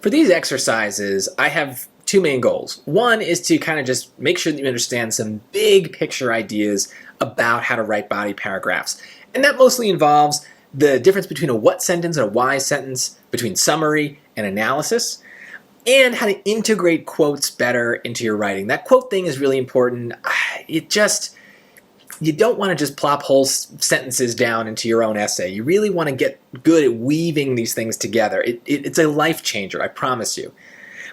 For these exercises, I have two main goals. One is to kind of just make sure that you understand some big picture ideas about how to write body paragraphs. And that mostly involves the difference between a what sentence and a why sentence, between summary and analysis, and how to integrate quotes better into your writing. That quote thing is really important. You don't want to just plop whole sentences down into your own essay. You really want to get good at weaving these things together. It's a life changer, I promise you.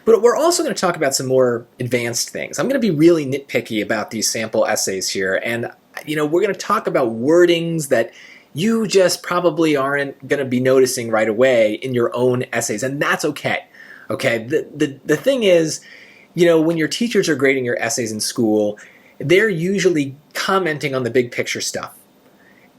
But we're also going to talk about some more advanced things. I'm going to be really nitpicky about these sample essays here, and we're going to talk about wordings that you just probably aren't going to be noticing right away in your own essays, and that's okay. Okay, the thing is, when your teachers are grading your essays in school, they're usually commenting on the big picture stuff.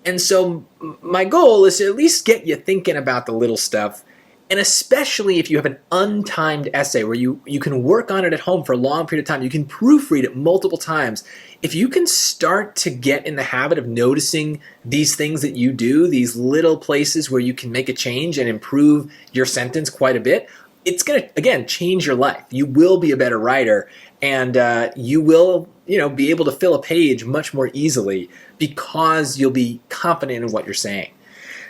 And so my goal is to at least get you thinking about the little stuff, and especially if you have an untimed essay where you can work on it at home for a long period of time, you can proofread it multiple times. If you can start to get in the habit of noticing these things that you do, these little places where you can make a change and improve your sentence quite a bit, it's going to, again, change your life. You will be a better writer, and you will be able to fill a page much more easily because you'll be confident in what you're saying.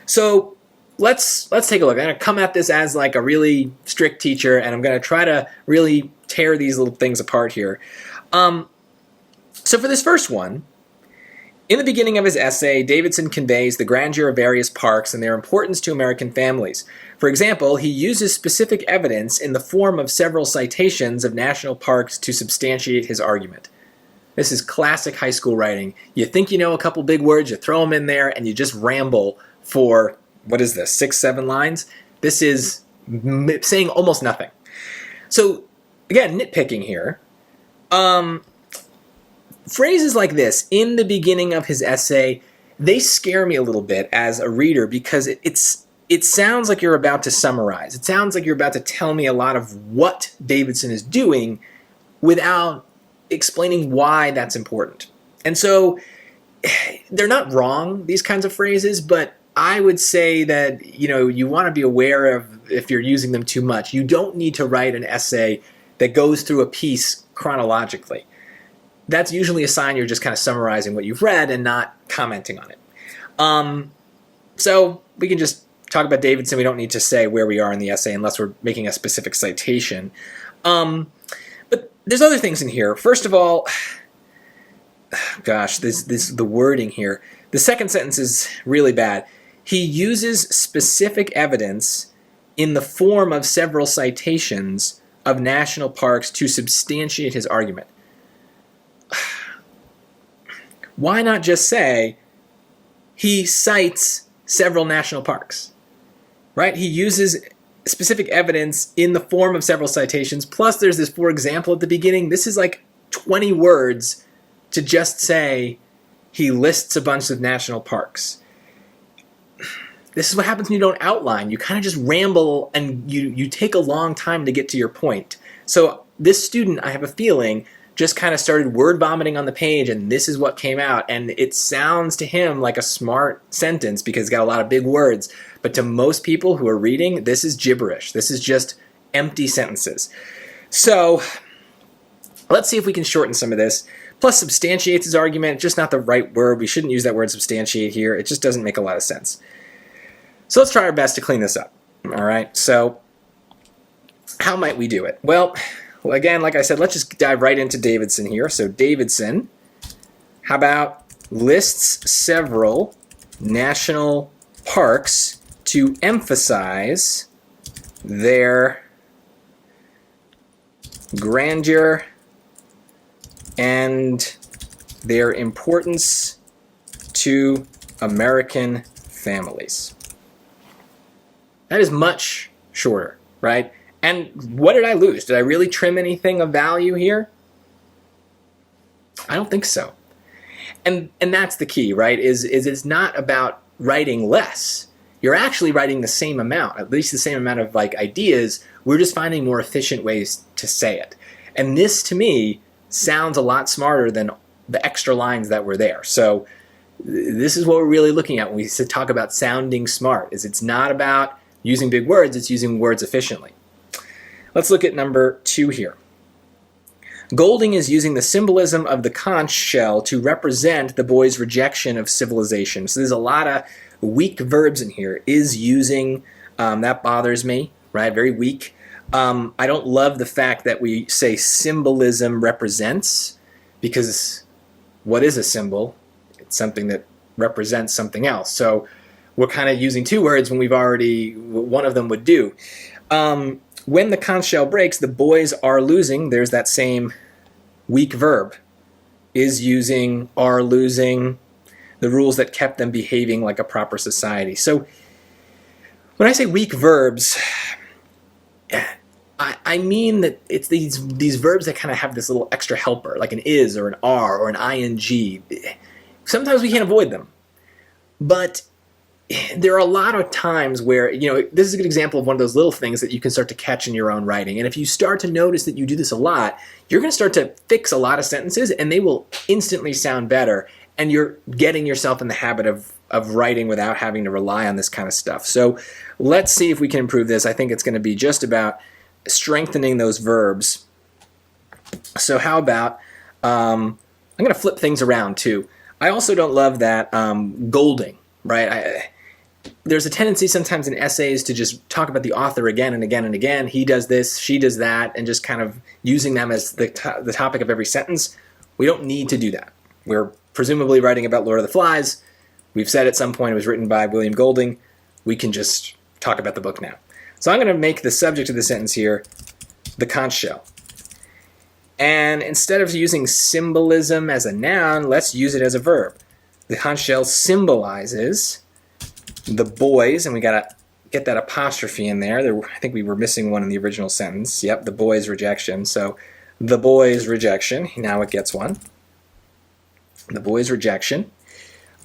So let's take a look. I'm going to come at this as like a really strict teacher, and I'm going to try to really tear these little things apart here. So for this first one, in the beginning of his essay, Davidson conveys the grandeur of various parks and their importance to American families. For example, he uses specific evidence in the form of several citations of national parks to substantiate his argument. This is classic high school writing. You think you know a couple big words, you throw them in there, and you just ramble for, 6, 7 lines? This is saying almost nothing. So, again, nitpicking here. Phrases like this, in the beginning of his essay, they scare me a little bit as a reader because it sounds like you're about to summarize. It sounds like you're about to tell me a lot of what Davidson is doing without explaining why that's important. And so they're not wrong, these kinds of phrases, but I would say that you want to be aware of if you're using them too much. You don't need to write an essay that goes through a piece chronologically. That's usually a sign you're just kind of summarizing what you've read and not commenting on it. So we can just talk about Davidson. We don't need to say where we are in the essay unless we're making a specific citation. But there's other things in here. First of all, gosh, the wording here. The second sentence is really bad. He uses specific evidence in the form of several citations of national parks to substantiate his argument. Why not just say he cites several national parks, right? He uses specific evidence in the form of several citations, plus there's this for example at the beginning. This is like 20 words to just say he lists a bunch of national parks. This is what happens when you don't outline. You kind of just ramble and you take a long time to get to your point. So this student, I have a feeling, just kind of started word vomiting on the page, and this is what came out. And it sounds to him like a smart sentence because it's got a lot of big words. But to most people who are reading, this is gibberish. This is just empty sentences. So let's see if we can shorten some of this. Plus, substantiates his argument, just not the right word. We shouldn't use that word substantiate here. It just doesn't make a lot of sense. So let's try our best to clean this up. All right, so how might we do it? Well, again, like I said, let's just dive right into Davidson here. So Davidson, how about lists several national parks to emphasize their grandeur and their importance to American families. That is much shorter, right? And what did I lose? Did I really trim anything of value here? I don't think so. And that's the key, right? Is it's not about writing less. You're actually writing the same amount, at least the same amount of ideas. We're just finding more efficient ways to say it. And this, to me, sounds a lot smarter than the extra lines that were there. So this is what we're really looking at when we talk about sounding smart. Is it's not about using big words, it's using words efficiently. Let's look at number 2 here. Golding is using the symbolism of the conch shell to represent the boy's rejection of civilization. So there's a lot of weak verbs in here. Is using, that bothers me, right? Very weak. I don't love the fact that we say symbolism represents, because what is a symbol? It's something that represents something else. So we're kind of using 2 words when we've already, one of them would do. When the conch shell breaks, the boys are losing. There's that same weak verb. Is using, are losing, the rules that kept them behaving like a proper society. So when I say weak verbs, I mean that it's these verbs that kind of have this little extra helper, like an is or an are or an ing. Sometimes we can't avoid them. But there are a lot of times where, this is a good example of one of those little things that you can start to catch in your own writing. And if you start to notice that you do this a lot, you're going to start to fix a lot of sentences and they will instantly sound better. And you're getting yourself in the habit of writing without having to rely on this kind of stuff. So let's see if we can improve this. I think it's going to be just about strengthening those verbs. So how about, I'm going to flip things around too. I also don't love that golding, right? There's a tendency sometimes in essays to just talk about the author again and again and again. He does this, she does that, and just kind of using them as the topic of every sentence. We don't need to do that. We're presumably writing about Lord of the Flies. We've said at some point it was written by William Golding. We can just talk about the book now. So I'm going to make the subject of the sentence here the conch shell. And instead of using symbolism as a noun, let's use it as a verb. The conch shell symbolizes the boys, and we got to get that apostrophe in there. I think we were missing one in the original sentence. Yep, the boys' rejection. So the boys' rejection. Now it gets one. The boys' rejection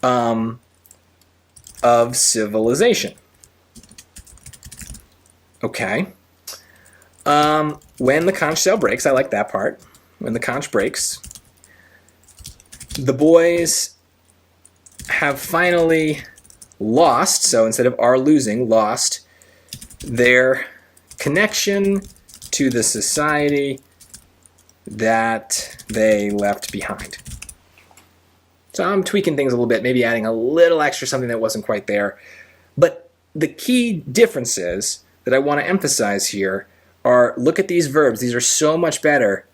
of civilization. Okay. When the conch shell breaks, I like that part. When the conch breaks, the boys have finally lost, so instead of are losing, lost their connection to the society that they left behind. So I'm tweaking things a little bit, maybe adding a little extra something that wasn't quite there. But the key differences that I want to emphasize here are, look at these verbs. These are so much better.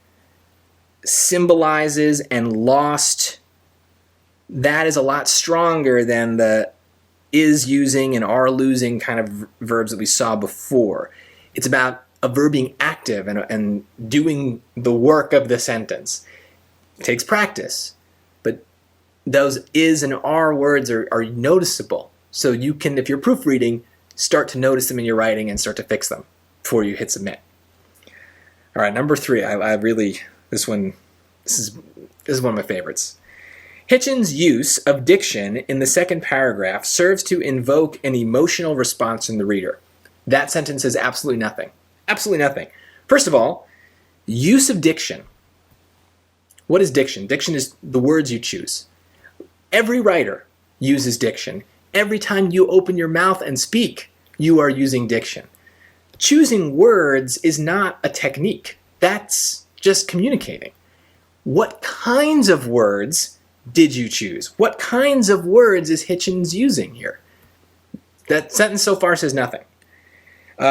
Symbolizes and lost, that is a lot stronger than the is using and are losing kind of verbs that we saw before. It's about a verb being active and doing the work of the sentence. It takes practice, but those is and are words are noticeable. So you can, if you're proofreading, start to notice them in your writing and start to fix them before you hit submit. All right, number 3. I really, this is one of my favorites. Hitchens' use of diction in the second paragraph serves to invoke an emotional response in the reader. That sentence says absolutely nothing. Absolutely nothing. First of all, use of diction. What is diction? Diction is the words you choose. Every writer uses diction. Every time you open your mouth and speak, you are using diction. Choosing words is not a technique. That's just communicating. What kinds of words did you choose? What kinds of words is Hitchens using here? That sentence so far says nothing.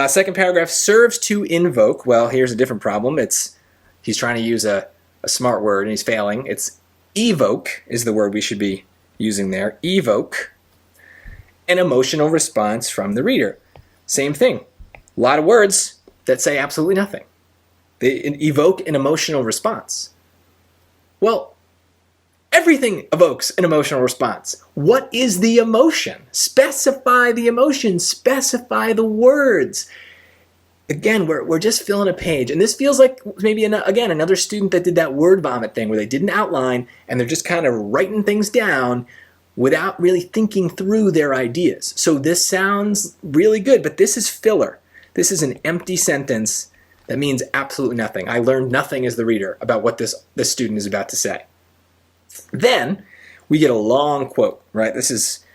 Second paragraph, serves to invoke. Well, here's a different problem. He's trying to use a smart word and he's failing. It's evoke is the word we should be using there. Evoke an emotional response from the reader. Same thing. A lot of words that say absolutely nothing. They evoke an emotional response. Well, everything evokes an emotional response. What is the emotion? Specify the emotion. Specify the words. Again, we're just filling a page. And this feels like maybe, again, another student that did that word vomit thing where they didn't outline and they're just kind of writing things down without really thinking through their ideas. So this sounds really good, but this is filler. This is an empty sentence that means absolutely nothing. I learned nothing as the reader about what this student is about to say. Then we get a long quote, right? This is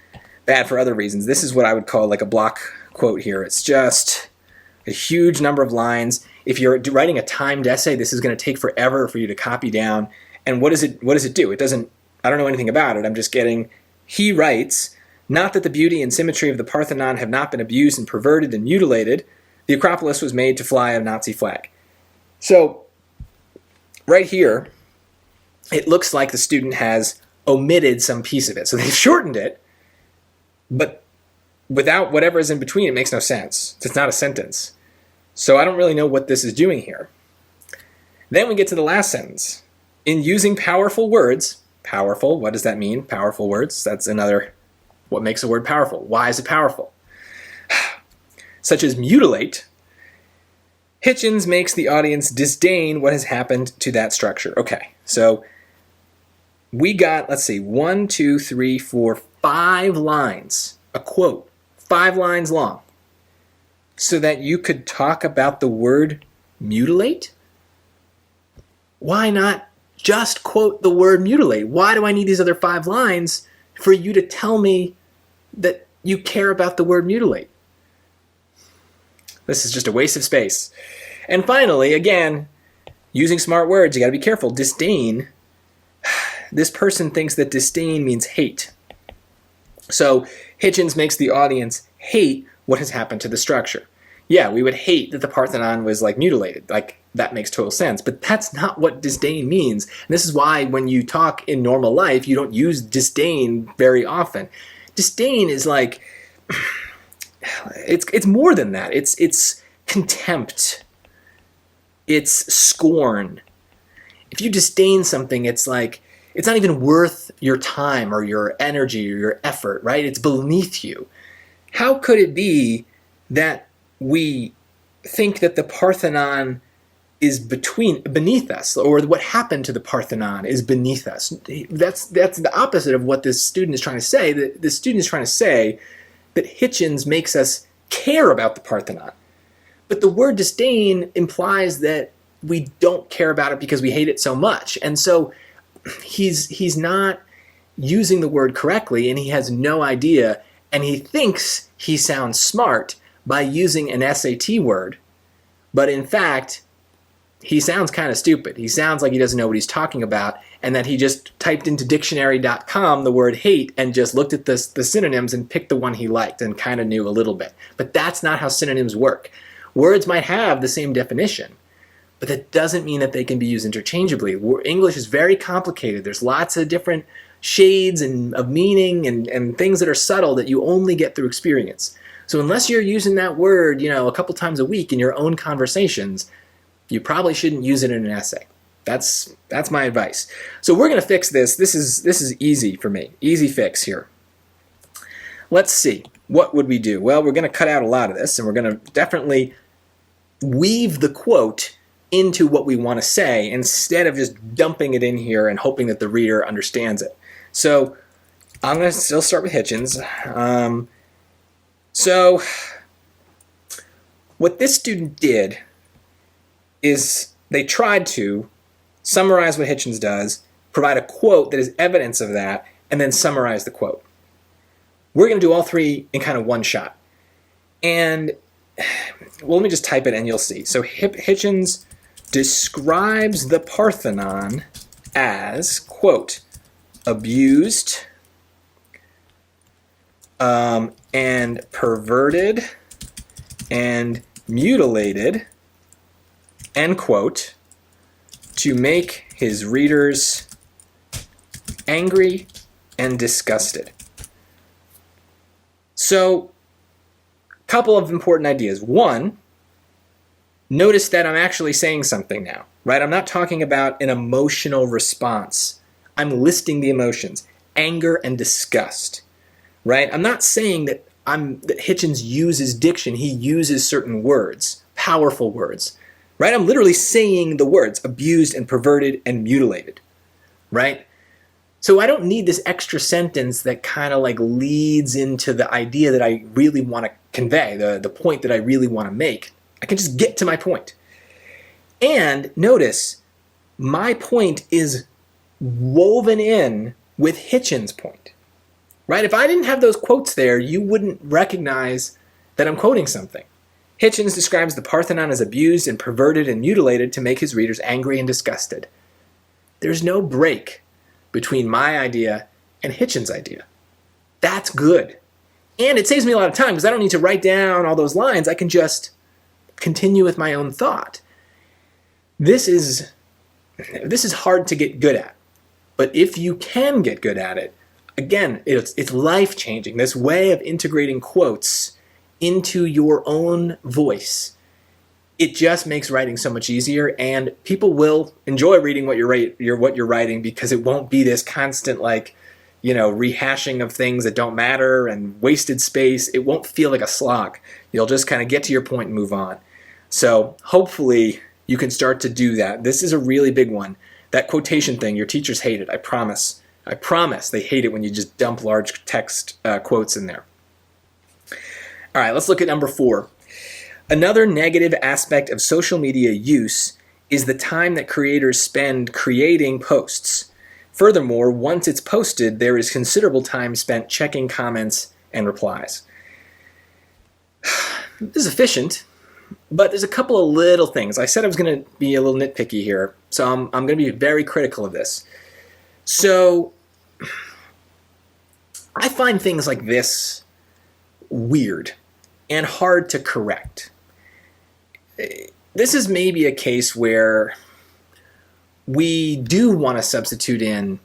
bad for other reasons. This is what I would call like a block quote here. It's just a huge number of lines. If you're writing a timed essay, this is going to take forever for you to copy down. And what does it do? It doesn't, I don't know anything about it. I'm just getting, he writes, not that the beauty and symmetry of the Parthenon have not been abused and perverted and mutilated. The Acropolis was made to fly a Nazi flag. So right here, it looks like the student has omitted some piece of it. So they've shortened it, but without whatever is in between, it makes no sense. It's not a sentence. So I don't really know what this is doing here. Then we get to the last sentence. In using powerful words, powerful, what does that mean? Powerful words, that's another, what makes a word powerful? Why is it powerful? Such as mutilate, Hitchens makes the audience disdain what has happened to that structure. Okay, so we got, let's see, 1, 2, 3, 4, 5 lines, a quote, 5 lines long, so that you could talk about the word mutilate? Why not just quote the word mutilate? Why do I need these other 5 lines for you to tell me that you care about the word mutilate? This is just a waste of space. And finally, again, using smart words, you got to be careful. Disdain. This person thinks that disdain means hate. So Hitchens makes the audience hate what has happened to the structure. Yeah, we would hate that the Parthenon was like mutilated. Like, that makes total sense. But that's not what disdain means. And this is why when you talk in normal life, you don't use disdain very often. Disdain is like, it's more than that. It's contempt. It's scorn. If you disdain something, it's like, it's not even worth your time or your energy or your effort, right? It's beneath you. How could it be that we think that the Parthenon is beneath us, or what happened to the Parthenon is beneath us? That's the opposite of what this student is trying to say. The student is trying to say that Hitchens makes us care about the Parthenon. But the word disdain implies that we don't care about it because we hate it so much. And so he's not using the word correctly, and he has no idea, and he thinks he sounds smart by using an SAT word, but in fact, he sounds kind of stupid. He sounds like he doesn't know what he's talking about, and that he just typed into dictionary.com the word hate and just looked at the synonyms and picked the one he liked and kind of knew a little bit. But that's not how synonyms work. Words might have the same definition, but that doesn't mean that they can be used interchangeably. English is very complicated. There's lots of different shades of meaning and things that are subtle that you only get through experience. So unless you're using that word, a couple times a week in your own conversations, you probably shouldn't use it in an essay. That's my advice. So we're going to fix this. This is easy for me. Easy fix here. Let's see. What would we do? Well, we're going to cut out a lot of this, and we're going to definitely weave the quote into what we want to say instead of just dumping it in here and hoping that the reader understands it. So I'm going to still start with Hitchens. So what this student did is they tried to summarize what Hitchens does, provide a quote that is evidence of that, and then summarize the quote. We're going to do all three in kind of one shot. And, well, let me just type it and you'll see. So Hitchens describes the Parthenon as, quote, abused and perverted and mutilated, end quote, to make his readers angry and disgusted. So, a couple of important ideas. One, notice that I'm actually saying something now, right? I'm not talking about an emotional response. I'm listing the emotions, anger and disgust, right? I'm not saying that Hitchens uses diction. He uses certain words, powerful words, right? I'm literally saying the words abused and perverted and mutilated, right? So I don't need this extra sentence that kind of like leads into the idea that I really want to convey, the point that I really want to make. I can just get to my point. And notice, my point is woven in with Hitchens' point, right? If I didn't have those quotes there, you wouldn't recognize that I'm quoting something. Hitchens describes the Parthenon as abused and perverted and mutilated to make his readers angry and disgusted. There's no break between my idea and Hitchens' idea. That's good. And it saves me a lot of time because I don't need to write down all those lines. I can just continue with my own thought. This is hard to get good at. But if you can get good at it, again, it's life-changing. This way of integrating quotes into your own voice, it just makes writing so much easier, and people will enjoy reading what you're writing because it won't be this constant rehashing of things that don't matter and wasted space. It won't feel like a slog. You'll just kind of get to your point and move on. So hopefully you can start to do that. This is a really big one. That quotation thing, your teachers hate it, I promise. I promise they hate it when you just dump large text quotes in there. All right, let's look at number 4. Another negative aspect of social media use is the time that creators spend creating posts. Furthermore, once it's posted, there is considerable time spent checking comments and replies. This is efficient, but there's a couple of little things. I said I was going to be a little nitpicky here, so I'm going to be very critical of this. So I find things like this weird and hard to correct. This is maybe a case where we do want to substitute in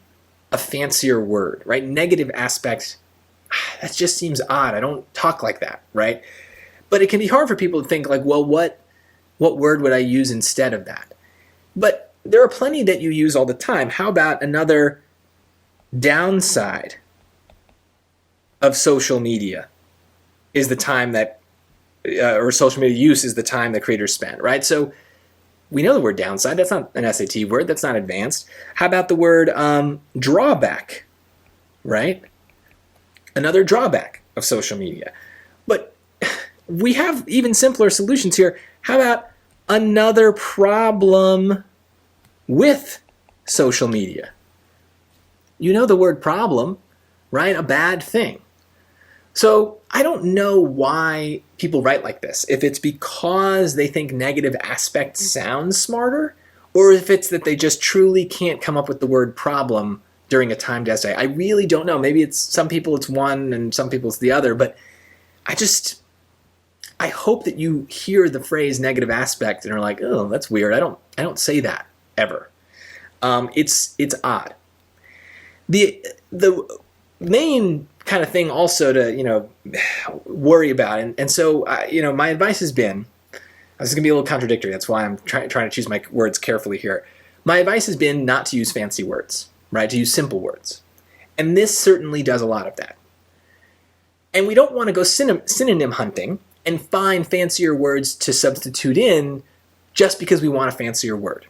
a fancier word, right? Negative aspect, that just seems odd. I don't talk like that, right? But it can be hard for people to think like, well, what word would I use instead of that? But there are plenty that you use all the time. How about another downside of social media is the time that, or social media use is the time that creators spend, right? So we know the word downside. That's not an SAT word. That's not advanced. How about the word drawback, right? Another drawback of social media. But we have even simpler solutions here. How about another problem with social media? You know the word problem, right? A bad thing. So I don't know why people write like this. If it's because they think negative aspect sounds smarter, or if it's that they just truly can't come up with the word problem during a timed essay. I really don't know. Maybe it's some people it's one and some people it's the other, but I hope that you hear the phrase negative aspect and are like, oh, that's weird. I don't say that ever. It's odd. The main kind of thing also to worry about, and so my advice has been, this is gonna be a little contradictory. That's why I'm trying to choose my words carefully here. My advice has been not to use fancy words, right? To use simple words, and this certainly does a lot of that. And we don't want to go synonym hunting and find fancier words to substitute in just because we want a fancier word.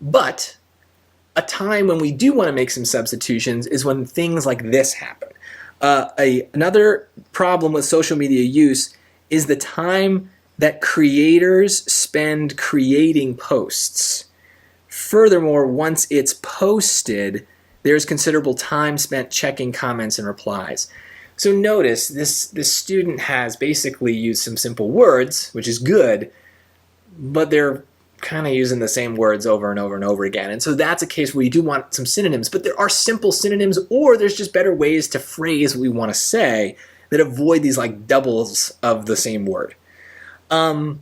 But a time when we do want to make some substitutions is when things like this happen. Another problem with social media use is the time that creators spend creating posts. Furthermore, once it's posted, there's considerable time spent checking comments and replies. So notice this student has basically used some simple words, which is good, but they're kind of using the same words over and over and over again. And so that's a case where you do want some synonyms, but there are simple synonyms, or there's just better ways to phrase what we want to say that avoid these like doubles of the same word. I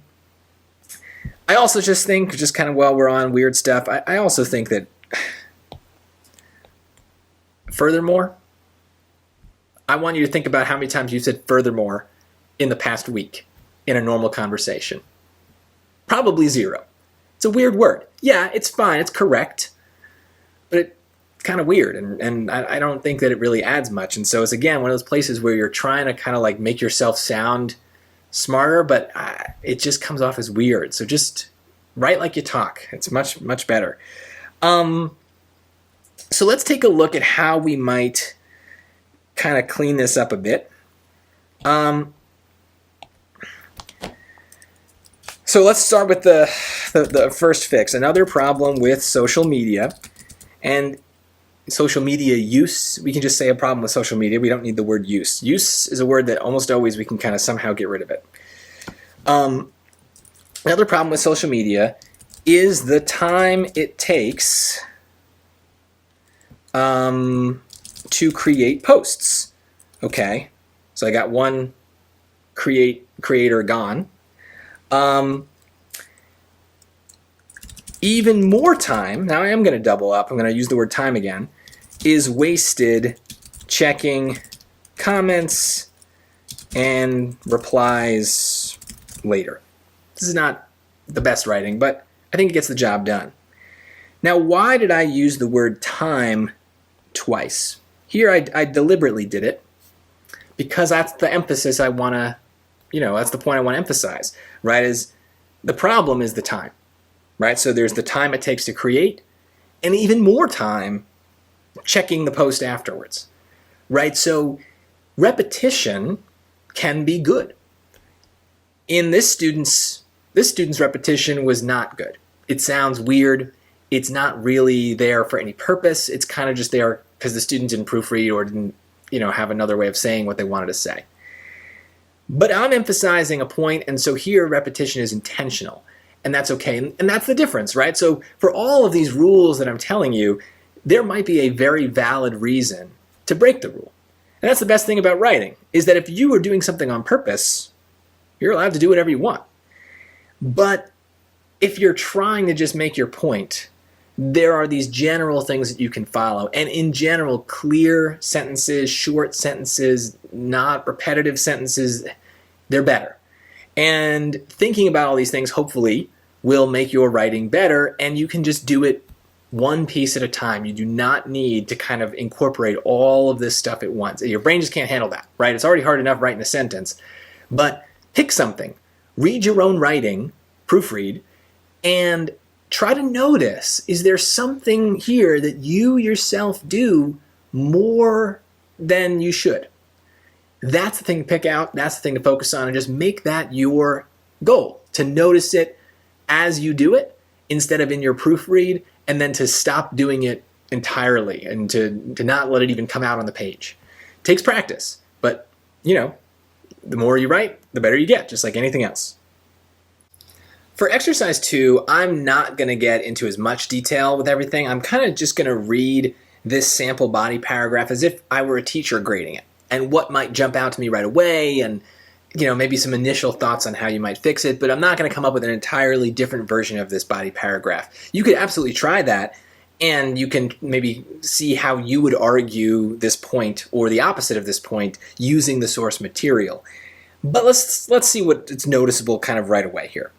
also just think, just kind of while we're on weird stuff, I also think that furthermore, I want you to think about how many times you said furthermore in the past week in a normal conversation. Probably 0. It's a weird word. Yeah, it's fine. It's correct. But it's kind of weird. And I don't think that it really adds much. And so it's, again, one of those places where you're trying to kind of like make yourself sound smarter, but it just comes off as weird. So just write like you talk. It's much, much better. So let's take a look at how we might kind of clean this up a bit. So let's start with the first fix. Another problem with social media and social media use. We can just say a problem with social media. We don't need the word use. Use is a word that almost always we can kind of somehow get rid of it. Another problem with social media is the time it takes to create posts. Okay, so I got one creator gone. Even more time, now I am going to double up, I'm going to use the word time again, is wasted checking comments and replies later. This is not the best writing, but I think it gets the job done. Now, why did I use the word time twice? Here I deliberately did it because that's the emphasis I want to, that's the point I want to emphasize, right? Is the problem is the time, right? So there's the time it takes to create and even more time checking the post afterwards, right? So repetition can be good. In this student's repetition was not good. It sounds weird. It's not really there for any purpose. It's kind of just there because the student didn't proofread or didn't, have another way of saying what they wanted to say. But I'm emphasizing a point, and so here repetition is intentional, and that's okay. And that's the difference, right? So for all of these rules that I'm telling you, there might be a very valid reason to break the rule. And that's the best thing about writing, is that if you are doing something on purpose, you're allowed to do whatever you want. But if you're trying to just make your point, there are these general things that you can follow. And in general, clear sentences, short sentences, not repetitive sentences, they're better. And thinking about all these things, hopefully, will make your writing better, and you can just do it one piece at a time. You do not need to kind of incorporate all of this stuff at once. Your brain just can't handle that, right? It's already hard enough writing a sentence. But pick something. Read your own writing, proofread, and try to notice, is there something here that you yourself do more than you should? That's the thing to pick out. That's the thing to focus on, and just make that your goal, to notice it as you do it instead of in your proofread, and then to stop doing it entirely and to not let it even come out on the page. It takes practice, but the more you write, the better you get, just like anything else. For exercise 2, I'm not going to get into as much detail with everything. I'm kind of just going to read this sample body paragraph as if I were a teacher grading it, and what might jump out to me right away, and maybe some initial thoughts on how you might fix it, but I'm not going to come up with an entirely different version of this body paragraph. You could absolutely try that, and you can maybe see how you would argue this point or the opposite of this point using the source material. But let's see what it's noticeable kind of right away here.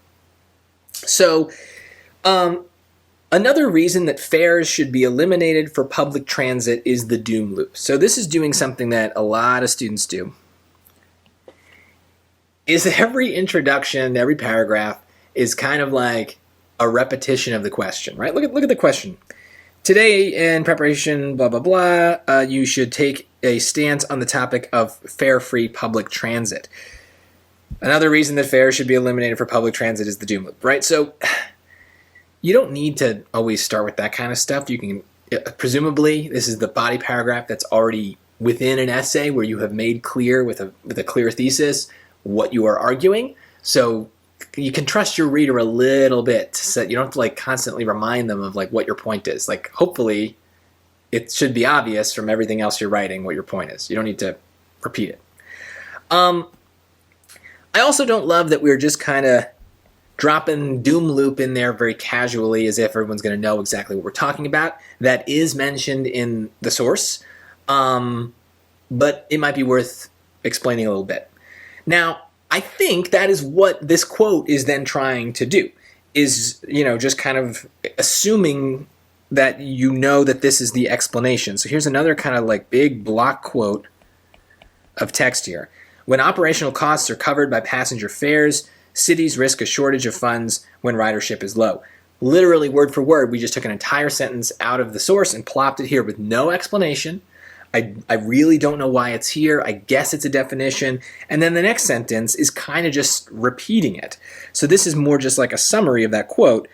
So, another reason that fares should be eliminated for public transit is the doom loop. So this is doing something that a lot of students do. Is every introduction, every paragraph is kind of like a repetition of the question, right? Look at the question. Today in preparation, blah, blah, blah, you should take a stance on the topic of fare-free public transit. Another reason that fares should be eliminated for public transit is the doom loop, right? So you don't need to always start with that kind of stuff. You can, presumably, this is the body paragraph that's already within an essay where you have made clear with a clear thesis what you are arguing. So you can trust your reader a little bit, so you don't have to constantly remind them of what your point is. Hopefully it should be obvious from everything else you're writing what your point is. You don't need to repeat it. I also don't love that we're just kind of dropping doom loop in there very casually as if everyone's going to know exactly what we're talking about. That is mentioned in the source, but it might be worth explaining a little bit. Now, I think that is what this quote is then trying to do, is, just kind of assuming that that this is the explanation. So here's another kind of big block quote of text here. When operational costs are covered by passenger fares, cities risk a shortage of funds when ridership is low. Literally word for word, we just took an entire sentence out of the source and plopped it here with no explanation. I really don't know why it's here. I guess it's a definition. And then the next sentence is kind of just repeating it. So this is more just like a summary of that quote.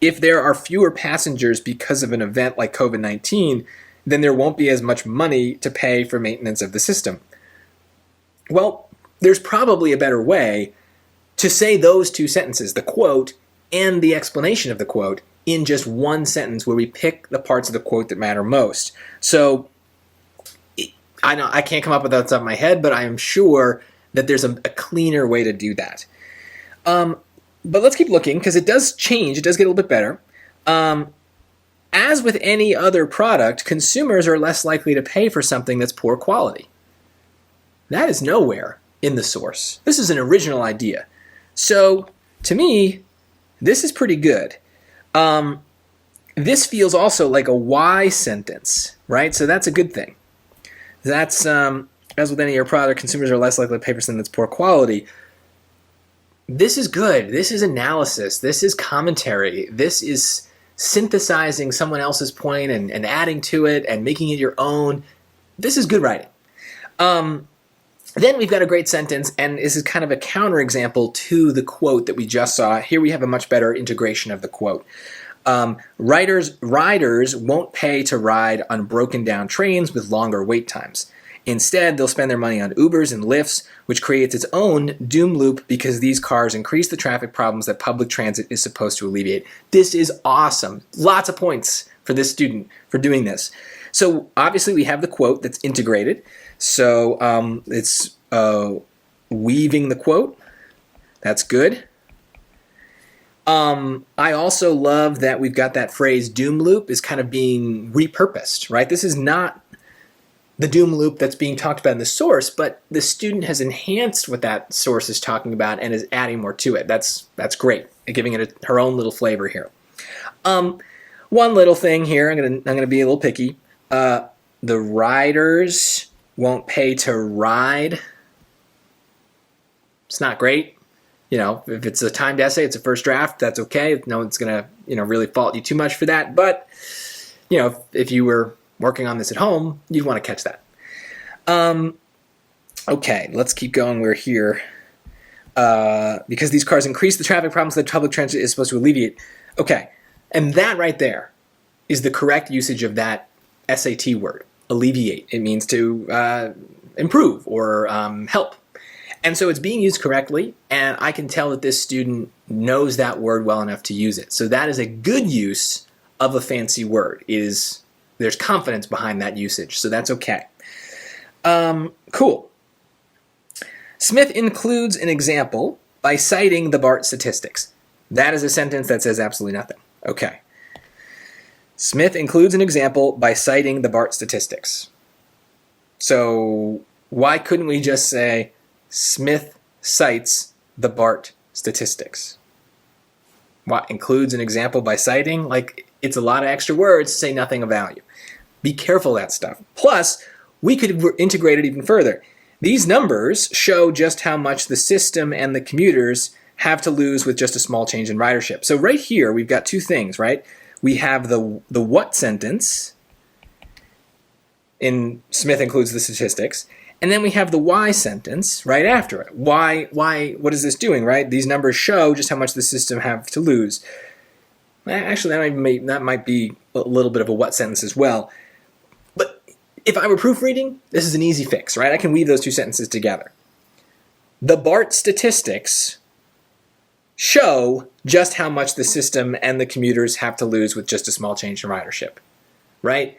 If there are fewer passengers because of an event like COVID-19, then there won't be as much money to pay for maintenance of the system. Well, there's probably a better way to say those two sentences, the quote and the explanation of the quote, in just one sentence where we pick the parts of the quote that matter most. So I can't come up with that off the top of my head, but I am sure that there's a cleaner way to do that. But let's keep looking, because it does change. It does get a little bit better. As with any other product, consumers are less likely to pay for something that's poor quality. That is nowhere in the source. This is an original idea. So, to me, this is pretty good. This feels also like a why sentence, right? So that's a good thing. That's, as with any other product, consumers are less likely to pay for something that's poor quality. This is good. This is analysis. This is commentary. This is synthesizing someone else's point and adding to it and making it your own. This is good writing. Then we've got a great sentence, and this is kind of a counterexample to the quote that we just saw. Here we have a much better integration of the quote. Riders won't pay to ride on broken down trains with longer wait times. Instead, they'll spend their money on Ubers and Lyfts, which creates its own doom loop because these cars increase the traffic problems that public transit is supposed to alleviate. This is awesome. Lots of points for this student for doing this. So obviously we have the quote that's integrated. So it's weaving the quote. That's good. I also love that we've got that phrase doom loop is kind of being repurposed, right? This is not the doom loop that's being talked about in the source, but the student has enhanced what that source is talking about and is adding more to it. That's great, giving it her own little flavor here. One little thing here, I'm gonna be a little picky. The riders won't pay to ride. It's not great. You know, if it's a timed essay, it's a first draft, that's okay. No one's gonna, really fault you too much for that. But, if you were working on this at home, you'd want to catch that. Okay, let's keep going. We're here. Because these cars increase the traffic problems that public transit is supposed to alleviate. Okay, and that right there is the correct usage of that SAT word, alleviate. It means to improve or help. And so it's being used correctly, and I can tell that this student knows that word well enough to use it. So that is a good use of a fancy word. There's confidence behind that usage, so that's okay. Cool. Smith includes an example by citing the BART statistics. That is a sentence that says absolutely nothing. Okay. Smith includes an example by citing the BART statistics. So why couldn't we just say Smith cites the BART statistics? What includes an example by citing? Like, it's a lot of extra words to say nothing of value. Be careful of that stuff. Plus, we could integrate it even further. These numbers show just how much the system and the commuters have to lose with just a small change in ridership. So right here, we've got two things, right? We have the what sentence in Smith includes the statistics, and then we have the why sentence right after it. Why, what is this doing, right? These numbers show just how much the system have to lose. Actually, that might be a little bit of a what sentence as well. But if I were proofreading, this is an easy fix, right? I can weave those two sentences together. The BART statistics show just how much the system and the commuters have to lose with just a small change in ridership, right?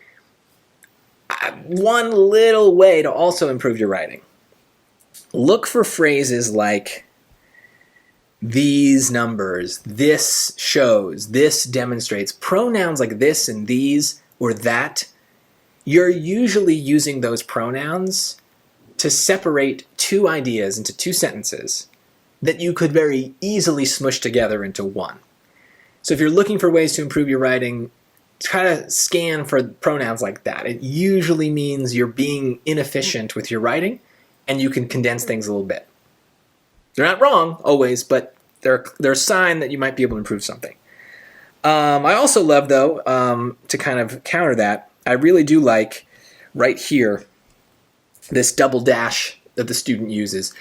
One little way to also improve your writing. Look for phrases like these numbers, this shows, this demonstrates. Pronouns like this and these or that, you're usually using those pronouns to separate two ideas into two sentences that you could very easily smush together into one. So if you're looking for ways to improve your writing, try to scan for pronouns like that. It usually means you're being inefficient with your writing and you can condense things a little bit. They're not wrong always, but they're a sign that you might be able to improve something. I also love, though, to kind of counter that, I really do like right here this double dash that the student uses.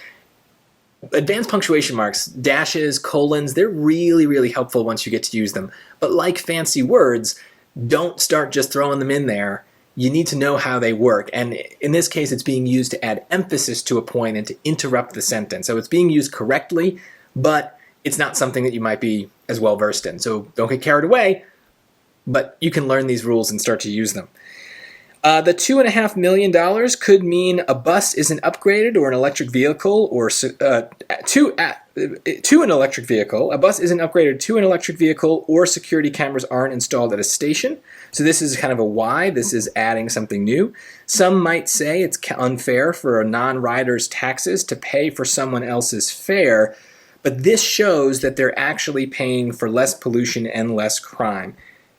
Advanced punctuation marks, dashes, colons, they're really, really helpful once you get to use them. But like fancy words, don't start just throwing them in there you need to know how they work. And in this case, it's being used to add emphasis to a point and to interrupt the sentence. So it's being used correctly, but it's not something that you might be as well versed in. So don't get carried away, but you can learn these rules and start to use them. The $2.5 million could mean a bus isn't upgraded or an electric vehicle or to an electric vehicle. A bus isn't upgraded to an electric vehicle or security cameras aren't installed at a station. So this is kind of a why. This is adding something new. Some might say it's unfair for a non-rider's taxes to pay for someone else's fare, but this shows that they're actually paying for less pollution and less crime.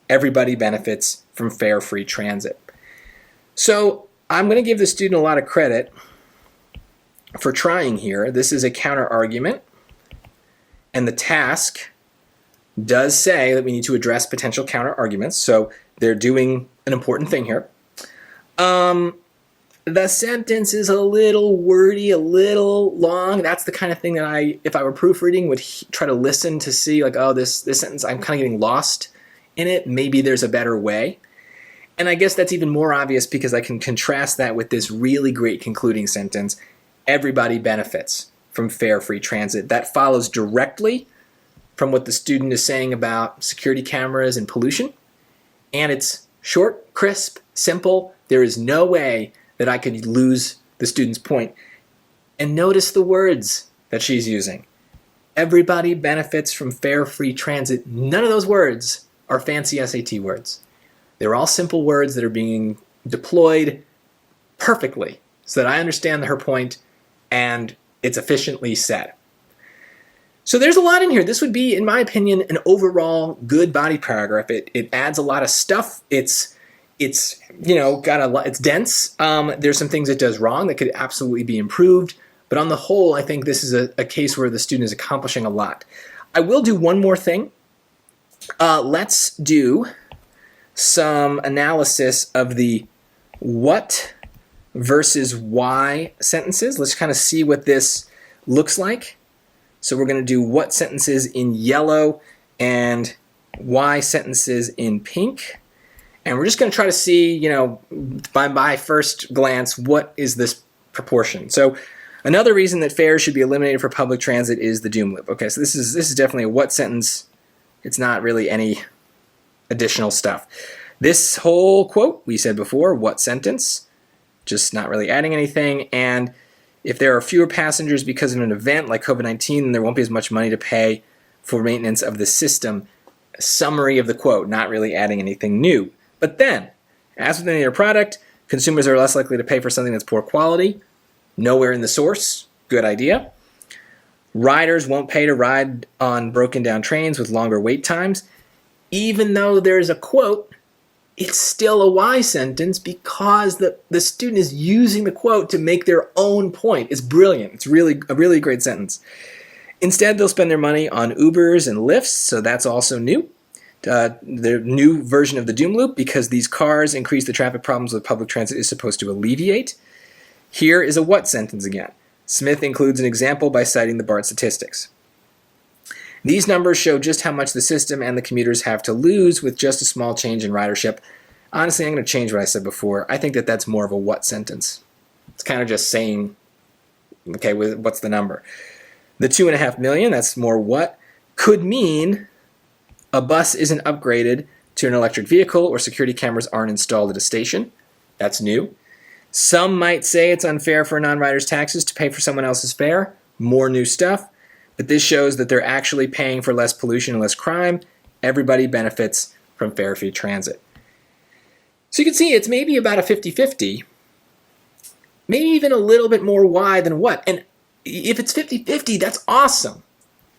Everybody benefits from fare-free transit. So I'm going to give the student a lot of credit for trying here. This is a counter argument, and the task does say that we need to address potential counter arguments. So they're doing an important thing here. The sentence is a little wordy, a little long. That's the kind of thing that if I were proofreading, would try to listen to see like, oh, this sentence, I'm kind of getting lost in it. Maybe there's a better way. And I guess that's even more obvious because I can contrast that with this really great concluding sentence. Everybody benefits from fare-free transit. That follows directly from what the student is saying about security cameras and pollution. And it's short, crisp, simple. There is no way that I could lose the student's point. And notice the words that she's using. Everybody benefits from fare-free transit. None of those words are fancy SAT words. They're all simple words that are being deployed perfectly so that I understand her point and it's efficiently said. So there's a lot in here. This would be, in my opinion, an overall good body paragraph. It adds a lot of stuff. It's got a lot. It's dense. There's some things it does wrong that could absolutely be improved. But on the whole, I think this is a case where the student is accomplishing a lot. I will do one more thing. Let's do some analysis of the what versus why sentences. Let's kind of see what this looks like. So we're going to do what sentences in yellow and why sentences in pink. And we're just going to try to see, by first glance, what is this proportion. So another reason that fares should be eliminated for public transit is the doom loop. Okay, so this is definitely a what sentence. It's not really any additional stuff. This whole quote, we said before, what sentence, just not really adding anything. And if there are fewer passengers because of an event like COVID-19, then there won't be as much money to pay for maintenance of the system. A summary of the quote, not really adding anything new. But then, as with any other product, consumers are less likely to pay for something that's poor quality. Nowhere in the source, good idea. Riders won't pay to ride on broken down trains with longer wait times. Even though there's a quote, it's still a why sentence because the student is using the quote to make their own point. It's brilliant. It's really a really great sentence. Instead, they'll spend their money on Ubers and Lyfts, so that's also new. The new version of the doom loop, because these cars increase the traffic problems that public transit is supposed to alleviate. Here is a what sentence again. Smith includes an example by citing the BART statistics. These numbers show just how much the system and the commuters have to lose with just a small change in ridership. Honestly, I'm going to change what I said before. I think that that's more of a what sentence. It's kind of just saying, okay, what's the number? The 2.5 million, that's more what, could mean a bus isn't upgraded to an electric vehicle or security cameras aren't installed at a station. That's new. Some might say it's unfair for a non-rider's taxes to pay for someone else's fare. More new stuff. But this shows that they're actually paying for less pollution and less crime. Everybody benefits from fare-free transit. So you can see it's maybe about a 50-50, maybe even a little bit more why than what. And if it's 50-50, that's awesome.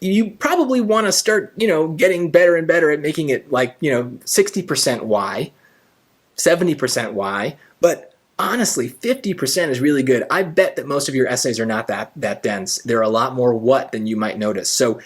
You probably want to start, getting better and better at making it like, 60% why, 70% why. But honestly, 50% is really good. I bet that most of your essays are not that dense. They're a lot more what than you might notice. So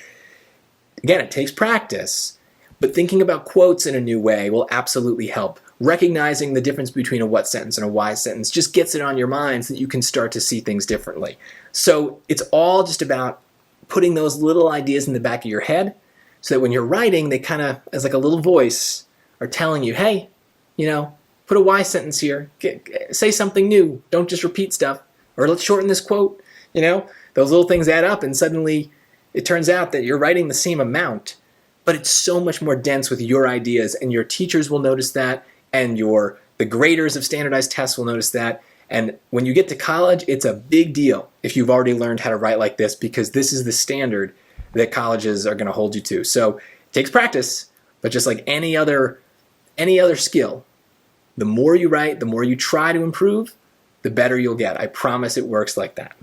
again, it takes practice, but thinking about quotes in a new way will absolutely help. Recognizing the difference between a what sentence and a why sentence just gets it on your mind so that you can start to see things differently. So it's all just about putting those little ideas in the back of your head so that when you're writing, they kind of, as like a little voice, are telling you, hey, Put a why sentence here. Say something new. Don't just repeat stuff. Or let's shorten this quote. Those little things add up, and suddenly it turns out that you're writing the same amount, but it's so much more dense with your ideas, and your teachers will notice that, and the graders of standardized tests will notice that. And when you get to college, it's a big deal if you've already learned how to write like this, because this is the standard that colleges are going to hold you to. So it takes practice, but just like any other skill, the more you write, the more you try to improve, the better you'll get. I promise it works like that.